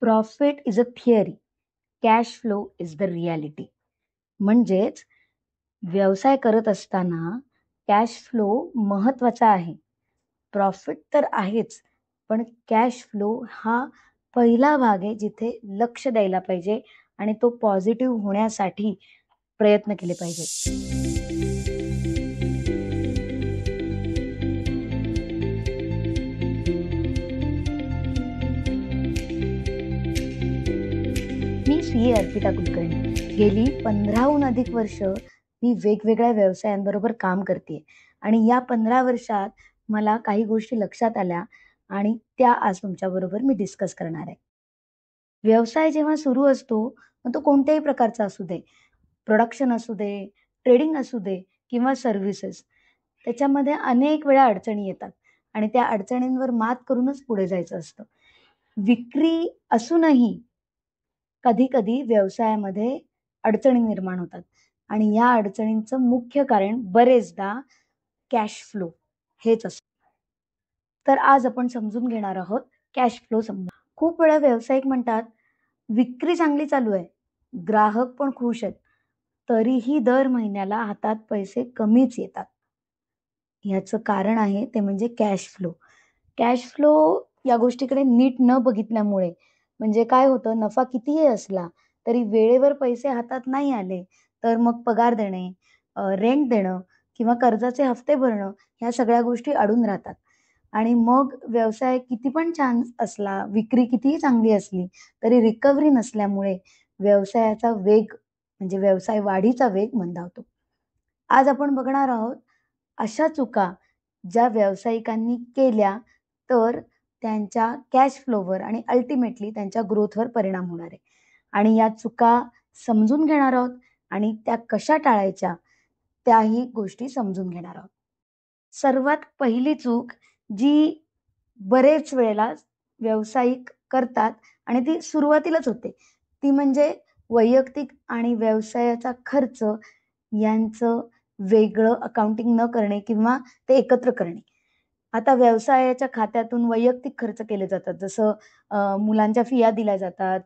Profit is a theory, cash flow is the reality. म्हणजेच व्यवसाय करत असताना कॅश फ्लो महत्वाचा आहे. प्रॉफिट तर आहेच, पण कॅश फ्लो हा पहिला भाग आहे जिथे लक्ष द्यायला पाहिजे आणि तो पॉझिटिव्ह होण्यासाठी प्रयत्न केले पाहिजेत. मी CA अर्पिता कुलकर्णी. गेली 15हून अधिक वर्ष मी वेगवेगळ्या व्यवसायांबरोबर काम करते आणि या 15 वर्षात मला काही गोष्टी लक्षात आल्या आणि त्या आज तुमच्याबरोबर मी डिस्कस करणार आहे. व्यवसाय जेव्हा सुरू असतो, मग तो कोणत्याही प्रकारचा असू दे, प्रोडक्शन असू दे, ट्रेडिंग असू दे किंवा सर्व्हिसेस, त्याच्यामध्ये अनेक वेळा अडचणी येतात आणि त्या अडचणींवर मात करूनच पुढे जायचं असतं. विक्री असूनही कधी-कधी व्यवसायामध्ये अडचणी निर्माण होतात आणि या अडचणींचं मुख्य कारण बरेचदा कॅश फ्लो हेच असतं. तर आज आपण समजून घेणार आहोत कॅश फ्लो समजा. खूप वेळा व्यावसायिक म्हणतात, विक्री चांगली चालू आहे, ग्राहक पण खुश आहेत, तरीही दर महिन्याला हातात पैसे कमीच येतात. ह्याचं कारण आहे ते म्हणजे कॅश फ्लो. कॅश फ्लो या गोष्टीकडे नीट न बघितल्यामुळे म्हणजे काय होतं, नफा कितीही असला तरी वेळेवर पैसे हातात नाही आले, तर मग पगार देणे, रेंट देणं किंवा कर्जाचे हफ्ते भरणं ह्या सगळ्या गोष्टी अडून राहतात. आणि मग व्यवसाय किती पण छान असला, विक्री कितीही चांगली असली, तरी रिकव्हरी नसल्यामुळे व्यवसायाचा वेग म्हणजे व्यवसाय वाढीचा वेग मंदावतो. आज आपण बघणार आहोत अशा चुका ज्या व्यावसायिकांनी केल्या तर त्यांच्या कॅश फ्लोवर आणि अल्टिमेटली त्यांच्या ग्रोथवर परिणाम होणार आहे. आणि या चुका समजून घेणार आहोत आणि त्या कशा टाळायच्या त्याही गोष्टी समजून घेणार आहोत. सर्वात पहिली चूक जी बरेच वेळेला व्यावसायिक करतात आणि ती सुरुवातीलाच होते, ती म्हणजे वैयक्तिक आणि व्यवसायाचा खर्च यांचं वेगळं अकाउंटिंग न करणे किंवा ते एकत्र करणे. आता व्यवसायाच्या खात्यातून वैयक्तिक खर्च केले जातात. जसं मुलांच्या फिया दिल्या जातात,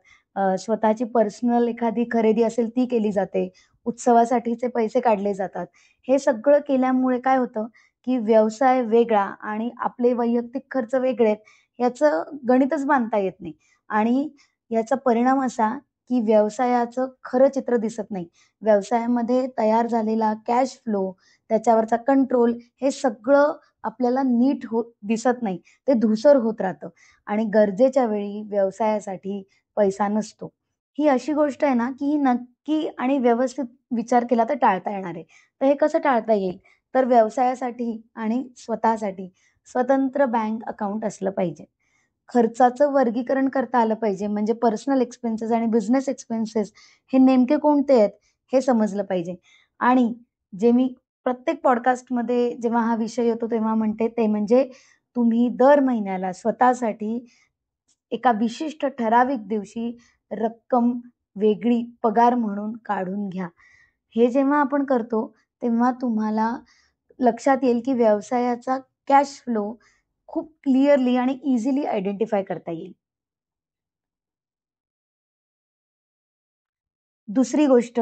स्वतःची पर्सनल एखादी खरेदी असेल ती केली जाते, उत्सवासाठीचे पैसे काढले जातात. हे सगळं केल्यामुळे काय होतं, की व्यवसाय वेगळा आणि आपले वैयक्तिक खर्च वेगळे आहेत, याचं गणितच बांधता येत नाही आणि याचा परिणाम असा, की व्यवसायाचं खरं चित्र दिसत नाही. व्यवसायामध्ये तयार झालेला कॅश फ्लो, त्याच्यावरचा कंट्रोल हे सगळं आपल्याला नीट दिसत नाही. ते धूसर होत राहतं आणि गरजेच्या वेळी व्यवसायासाठी पैसा नसतो. ही अशी गोष्ट आहे ना, की ही नक्की आणि व्यवस्थित विचार केला तर टाळता येणार आहे. तर हे कसं टाळता येईल? तर व्यवसायासाठी आणि स्वतःसाठी स्वतंत्र बँक अकाउंट असलं पाहिजे. खर्चाचं वर्गीकरण करता आलं पाहिजे. म्हणजे पर्सनल एक्सपेन्सेस आणि बिझनेस एक्सपेन्सेस हे नेमके कोणते आहेत, हे समजलं पाहिजे. आणि जे मी प्रत्येक पॉडकास्टमध्ये जेव्हा हा विषय येतो तेव्हा म्हणते ते म्हणजे तुम्ही दर महिन्याला स्वतःसाठी एका विशिष्ट ठराविक दिवशी रक्कम वेगळी पगार म्हणून काढून घ्या. हे जेव्हा आपण करतो तेव्हा तुम्हाला लक्षात येईल की व्यवसायाचा कॅश फ्लो खूप क्लिअरली आणि इझिली आयडेंटिफाय करता येईल. दुसरी गोष्ट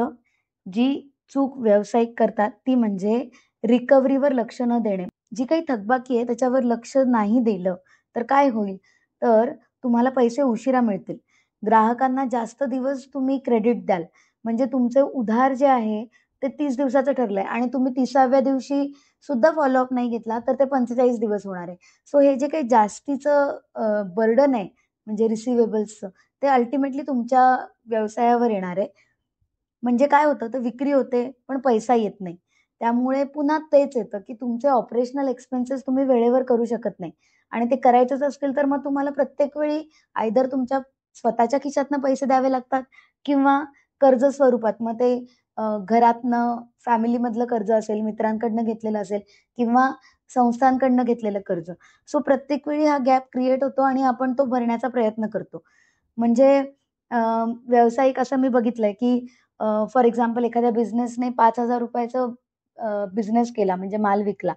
जी चूक व्यावसायिक करतात ती म्हणजे रिकव्हरीवर लक्ष न देणे. जी काही थकबाकी आहे त्याच्यावर लक्ष नाही दिलं तर काय होईल? तर तुम्हाला पैसे उशिरा मिळतील. ग्राहकांना जास्त दिवस तुम्ही क्रेडिट द्याल. म्हणजे तुमचे उधार जे आहे ते 30 दिवसाचं ठरलंय आणि तुम्ही 30व्या दिवशी सुद्धा फॉलोअप नाही घेतला तर ते 45 दिवस होणार आहे. सो हे जे काही जास्तीचं बर्डन आहे म्हणजे रिसिव्हेबल्सचं ते अल्टिमेटली तुमच्या व्यवसायावर येणार आहे. म्हणजे काय होतं, तर विक्री होते, पण पैसा येत नाही. त्यामुळे पुन्हा तेच येतं, की तुमचे ऑपरेशनल एक्सपेन्सेस तुम्ही वेळेवर करू शकत नाही आणि ते करायचंच असतील, तर मग तुम्हाला प्रत्येक वेळी आयदर तुमच्या स्वतःच्या खिशातनं पैसे द्यावे लागतात किंवा कर्ज स्वरूपात. मग ते घरातनं, फॅमिलीमधलं कर्ज असेल, मित्रांकडनं घेतलेलं असेल किंवा संस्थांकडनं घेतलेलं कर्ज. सो प्रत्येक वेळी हा गॅप क्रिएट होतो आणि आपण तो भरण्याचा प्रयत्न करतो. म्हणजे अ, व्यावसायिक असं मी बघितलंय, की फॉर एक्झाम्पल एखाद्या बिझनेसने ₹5,000 बिझनेस केला म्हणजे माल विकला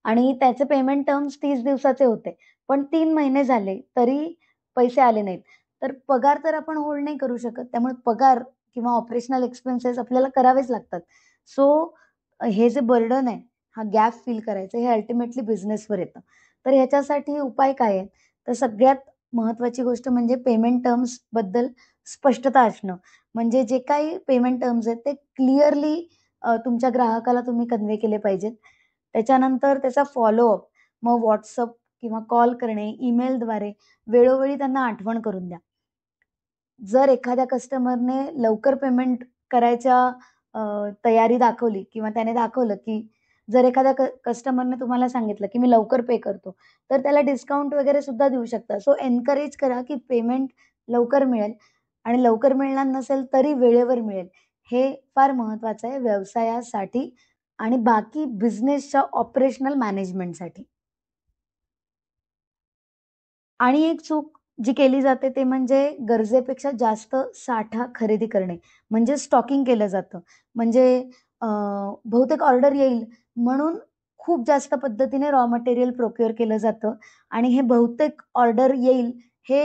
आणि त्याचे पेमेंट टर्म्स 30 दिवसाचे होते. पण 3 महिने झाले तरी पैसे आले नाहीत, तर पगार तर आपण होल्ड नाही करू शकत. त्यामुळे पगार किंवा ऑपरेशनल एक्सपेन्सेस आपल्याला करावेच लागतात. सो हे जे बर्डन आहे, हा गॅप फिल करायचं हे अल्टिमेटली बिझनेसवर येतं. तर ह्याच्यासाठी उपाय काय आहे? तर सगळ्यात महत्त्वाची गोष्ट म्हणजे पेमेंट टर्म्सबद्दल स्पष्टता असणं. म्हणजे जे काही पेमेंट टर्म्स आहेत ते क्लिअरली तुमच्या ग्राहकाला तुम्ही कन्वे केले पाहिजेत. त्याच्यानंतर त्याचा फॉलोअप मग WhatsApp किंवा कॉल करणे, ईमेलद्वारे वेळोवेळी त्यांना आठवण करून द्या. जर एखाद्या कस्टमरने लवकर पेमेंट करायच्या तयारी दाखवली किंवा त्याने दाखवलं, की जर एखाद्या कस्टमरने तुम्हाला सांगितलं, की मी लवकर पे करतो, तर त्याला डिस्काउंट वगैरे सुद्धा देऊ शकता. सो एन्करेज करा, की पेमेंट लवकर मिळेल आणि लवकर मिळणार नसेल तरी वेळेवर मिळेल. हे फार महत्वाचं आहे व्यवसायासाठी आणि बाकी बिझनेसच्या ऑपरेशनल मॅनेजमेंटसाठी. आणि एक चूक जी केली जाते ते म्हणजे गरजेपेक्षा जास्त साठा खरेदी करणे. म्हणजे स्टॉकिंग केलं जातं. म्हणजे अ, बहुतेक ऑर्डर येईल म्हणून खूप जास्त पद्धतीने रॉ मटेरियल प्रोक्युअर केलं जातं आणि हे बहुतेक ऑर्डर येईल हे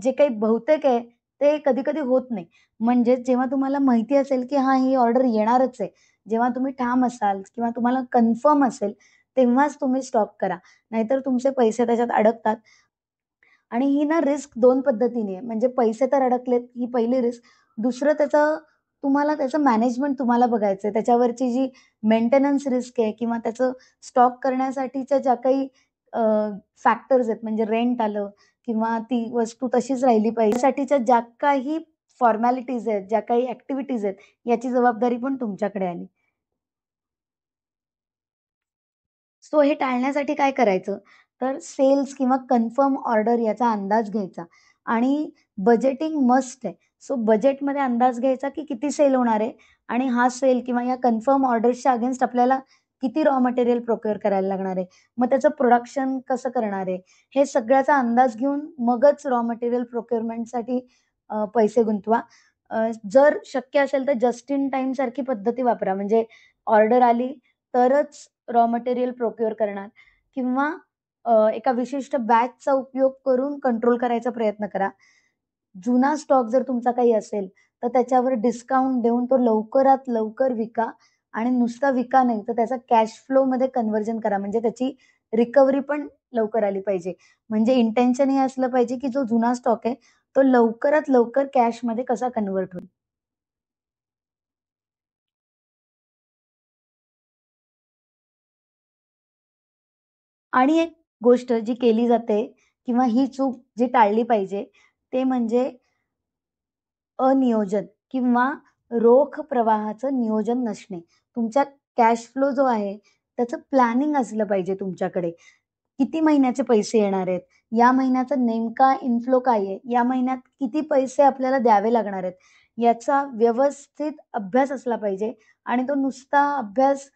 जे काही बहुतेक आहे ते कधी-कधी होत नाही. म्हणजे जेव्हा तुम्हाला माहिती असेल, की हां, ही ऑर्डर येणारच आहे. जेव्हा तुम्ही ठाम असाल किंवा तुम्हाला कन्फर्म असेल, तेव्हाच तुम्ही स्टॉक करा. नाहीतर तुमचे पैसे त्याच्यात अडकतात आणि ही ना रिस्क 2 पद्धतीने आहे. म्हणजे पैसे तर अडकलेत ही पहिली रिस्क. दुसरं तुम्हाला त्याचं मॅनेजमेंट तुम्हाला बघायचंय. त्याच्यावरची जी मेंटेनन्स रिस्क आहे किंवा त्याचं स्टॉक करण्यासाठीच्या ज्या काही फॅक्टर्स आहेत म्हणजे रेंट आलं किंवा ती वस्तू तशीच राहिली पाहिजे. यासाठीच्या ज्या काही फॉर्मॅलिटीज आहेत, ज्या काही ॲक्टिव्हिटीज आहेत, याची जबाबदारी पण तुमच्याकडे आली. सो हे टाळण्यासाठी काय करायचं? तर सेल्स किंवा कन्फर्म ऑर्डर याचा अंदाज घ्यायचा आणि बजेटिंग मस्ट आहे. सो बजेटमध्ये अंदाज घ्यायचा, की किती सेल होणार आहे आणि हा सेल किंवा या कन्फर्म ऑर्डर्सच्या अगेन्स्ट आपल्याला किती रॉ मटेरियल प्रोक्युअर करायला लागणार आहे. मग त्याचं प्रोडक्शन कसं करणार आहे. हे सगळ्याचा अंदाज घेऊन मगच रॉ मटेरियल प्रोक्युअरमेंटसाठी पैसे गुंतवा. जर शक्य असेल तर जस्ट इन टाईम सारखी पद्धती वापरा. म्हणजे ऑर्डर आली तरच रॉ मटेरियल प्रोक्युअर करणार किंवा एका विशिष्ट बॅचचा उपयोग करून कंट्रोल करायचा प्रयत्न करा. जुना स्टॉक जर तुमचा काही असेल, तर त्याच्यावर डिस्काउंट देऊन तो लवकरात लवकर विका आणि नुसता विका नाही, तर त्याचा कॅश फ्लोमध्ये कन्व्हर्जन करा. म्हणजे त्याची रिकव्हरी पण लवकर आली पाहिजे. म्हणजे इंटेन्शन हे असलं पाहिजे, की जो जुना स्टॉक आहे, तो लवकरात लवकर कॅशमध्ये कसा कन्व्हर्ट होईल. आणि एक गोष्ट जी केली जाते किंवा ही चूक जी टाळली पाहिजे, ते म्हणजे अनियोजन किंवा रोख प्रवाहाचं नियोजन नसणे. तुमच्या कॅश फ्लो जो आहे, त्याचं प्लॅनिंग असलं पाहिजे तुमच्याकडे. किती महिन्याचे पैसे येणार आहेत? या महिन्याचा नेमका इन्फ्लो काय आहे? या महिन्यात किती पैसे आपल्याला द्यावे लागणार आहेत? याचा व्यवस्थित अभ्यास असला पाहिजे आणि तो नुसता अभ्यास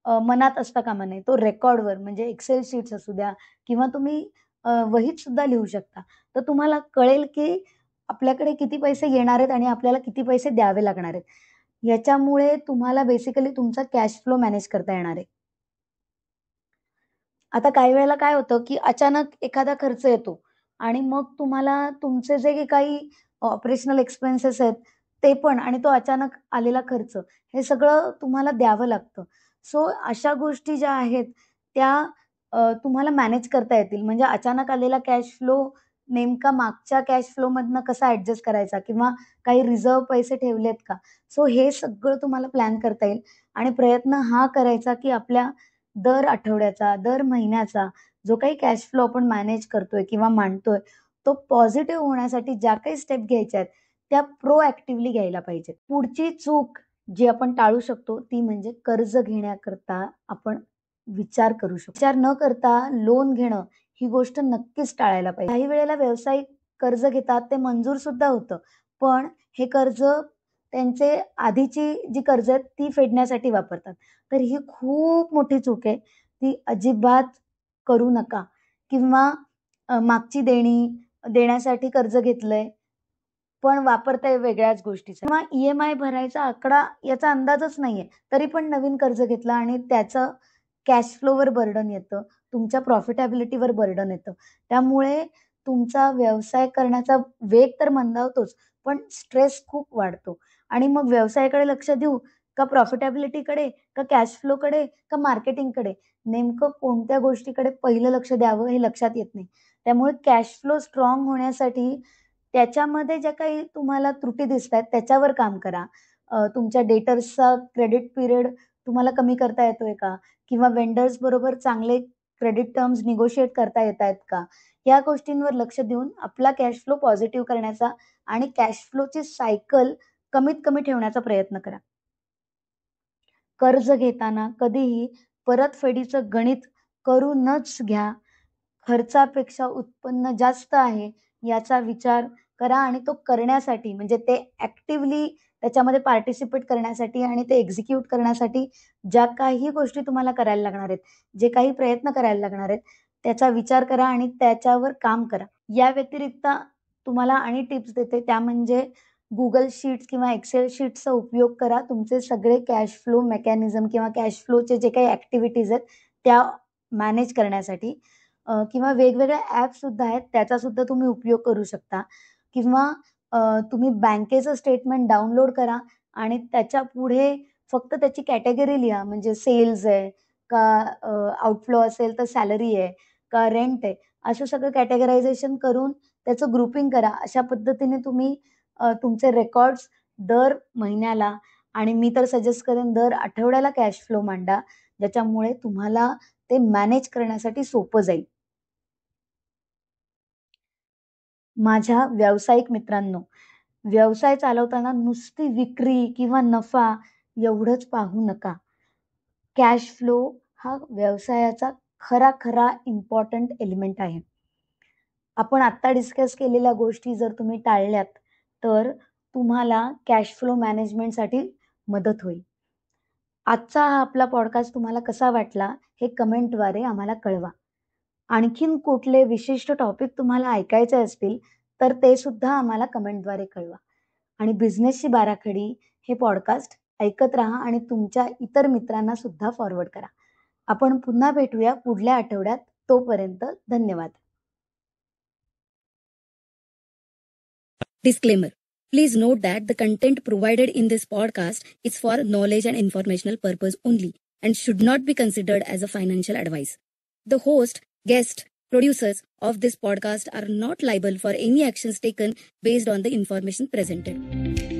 मनात असता कामा नये. तो रेकॉर्डवर म्हणजे एक्सेल शीट्स असू द्या किंवा तुम्ही वहीत सुद्धा लिहू शकता. तर तुम्हाला कळेल की आपल्याकडे किती पैसे येणार आहेत आणि आपल्याला किती पैसे द्यावे लागणार आहेत. याच्यामुळे तुम्हाला बेसिकली तुमचा कॅश फ्लो मॅनेज करता येणार आहे. आता काही वेळेला काय होतं, की अचानक एखादा खर्च येतो आणि मग तुम्हाला तुमचे जे काही ऑपरेशनल एक्सपेन्सेस आहेत, ते पण आणि तो अचानक आलेला खर्च, हे सगळं तुम्हाला द्यावं लागतं. सो अशा गोष्टी ज्या आहेत, त्या तुम्हाला मॅनेज करता येतील. म्हणजे अचानक आलेला कॅश फ्लो नेमका मागच्या कॅश फ्लोमधनं कसा ॲडजस्ट करायचा किंवा काही रिझर्व्ह पैसे ठेवलेत का? सो हे सगळं तुम्हाला प्लॅन करता येईल आणि प्रयत्न हा करायचा, की आपल्या दर आठवड्याचा, दर महिन्याचा जो काही कॅश फ्लो आपण मॅनेज करतोय किंवा मांडतोय, तो पॉझिटिव्ह होण्यासाठी ज्या काही स्टेप घ्यायच्या आहेत, त्या प्रोएक्टिव्हली घ्यायला पाहिजेत. पुढची चूक जी आपण टाळू शकतो, ती म्हणजे कर्ज घेण्याकरता आपण विचार करू शकतो. विचार न करता लोन घेणं, ही गोष्ट नक्कीच टाळायला पाहिजे. काही वेळेला व्यावसायिक कर्ज घेतात, ते मंजूर सुद्धा होतं. पण हे कर्ज त्यांचे आधीची जी कर्ज आहेत, ती फेडण्यासाठी वापरतात. तर ही खूप मोठी चूक आहे. ती अजिबात करू नका किंवा मागची देणी देण्यासाठी कर्ज घेतलंय, पण वापरताय वेगळ्याच गोष्टीचा किंवा ई-एम-आय भरायचा आकडा याचा अंदाजच नाहीये. तरी पण नवीन कर्ज घेतलं आणि त्याचं कॅश फ्लोवर बर्डन येतं. तुमच्या प्रॉफिटॅबिलिटीवर बर्डन येतं. त्यामुळे तुमचा व्यवसाय करण्याचा वेग तर मंदावतोच, पण स्ट्रेस खूप वाढतो आणि मग व्यवसायाकडे लक्ष देऊ का प्रॉफिटेबिलिटीकडे का कॅश फ्लोकडे का मार्केटिंगकडे? नेमकं कोणत्या गोष्टीकडे पहिलं लक्ष द्यावं हे लक्षात येत नाही. त्यामुळे कॅश फ्लो स्ट्राँग होण्यासाठी त्याच्यामध्ये ज्या काही तुम्हाला त्रुटी दिसतायत त्याच्यावर काम करा. तुमच्या डेटर्सचा क्रेडिट पिरियड तुम्हाला कमी करता येतोय का? किंवा वेंडर्स बरोबर चांगले क्रेडिट टर्म्स निगोशिएट करता येतायत का? या गोष्टींवर लक्ष देऊन आपला कॅश फ्लो पॉझिटिव्ह करण्याचा आणि कॅश फ्लोची सायकल कमीत कमी ठेवण्याचा प्रयत्न करा. कर्ज घेताना कधीही परतफेडीचं गणित करूनच घ्या. खर्चापेक्षा उत्पन्न जास्त आहे याचा विचार करा आणि तो करण्यासाठी म्हणजे ते ॲक्टिव्हली त्याच्यामध्ये पार्टिसिपेट करण्यासाठी आणि ते एक्झिक्यूट करण्यासाठी ज्या काही गोष्टी तुम्हाला करायला लागणार आहेत, जे काही प्रयत्न करायला लागणार आहेत, त्याचा विचार करा आणि त्याच्यावर काम करा. या व्यतिरिक्त तुम्हाला आणि टिप्स देते त्या म्हणजे Google शीट्स किंवा एक्सेल शीट्सचा उपयोग करा. तुमचे सगळे कॅश फ्लो मेकॅनिझम किंवा कॅश फ्लोचे जे काही ॲक्टिव्हिटीज आहेत त्या मॅनेज करण्यासाठी किंवा वेगवेगळे ॲपसुद्धा आहेत त्याचासुद्धा तुम्ही उपयोग करू शकता किंवा तुम्ही बँकेचं स्टेटमेंट डाउनलोड करा आणि त्याच्या पुढे फक्त त्याची कॅटेगरी लिहा. म्हणजे सेल्स आहे का आउटफ्लो असेल तर सॅलरी आहे का रेंट आहे, असं सगळं कॅटेगरायझेशन करून त्याचं ग्रुपिंग करा. अशा पद्धतीने तुम्ही तुमचे रेकॉर्ड्स दर महिन्याला आणि मी तर सजेस्ट करेन दर आठवड्याला कॅश फ्लो मांडा, ज्याच्यामुळे तुम्हाला ते मॅनेज करण्यासाठी सोपं जाईल. माझ्या व्यावसायिक मित्रांनो, व्यवसाय चालवताना नुसती विक्री किंवा नफा एवढंच पाहू नका. कॅश फ्लो हा व्यवसायाचा खरा इम्पॉर्टंट एलिमेंट आहे. आपण आत्ता डिस्कस केलेल्या गोष्टी जर तुम्ही टाळल्यात, तर तुम्हाला कॅश फ्लो मॅनेजमेंटसाठी मदत होईल. आजचा हा आपला पॉडकास्ट तुम्हाला कसा वाटला हे कमेंटद्वारे आम्हाला कळवा. आणखीन कुठले विशिष्ट टॉपिक तुम्हाला ऐकायचे असतील तर ते सुद्धा आम्हाला कमेंटद्वारे कळवा. आणि बिझनेसची बाराखडी हे पॉडकास्ट ऐकत राहा आणि तुमच्या इतर मित्रांना सुद्धा फॉरवर्ड करा. आपण पुन्हा भेटूया पुढल्या आठवड्यात. तोपर्यंत धन्यवाद. Disclaimer. Please note that the content provided in this podcast is for knowledge and informational purpose only and should not be considered as a financial advice. The host, guests, producers of this podcast are not liable for any actions taken based on the information presented.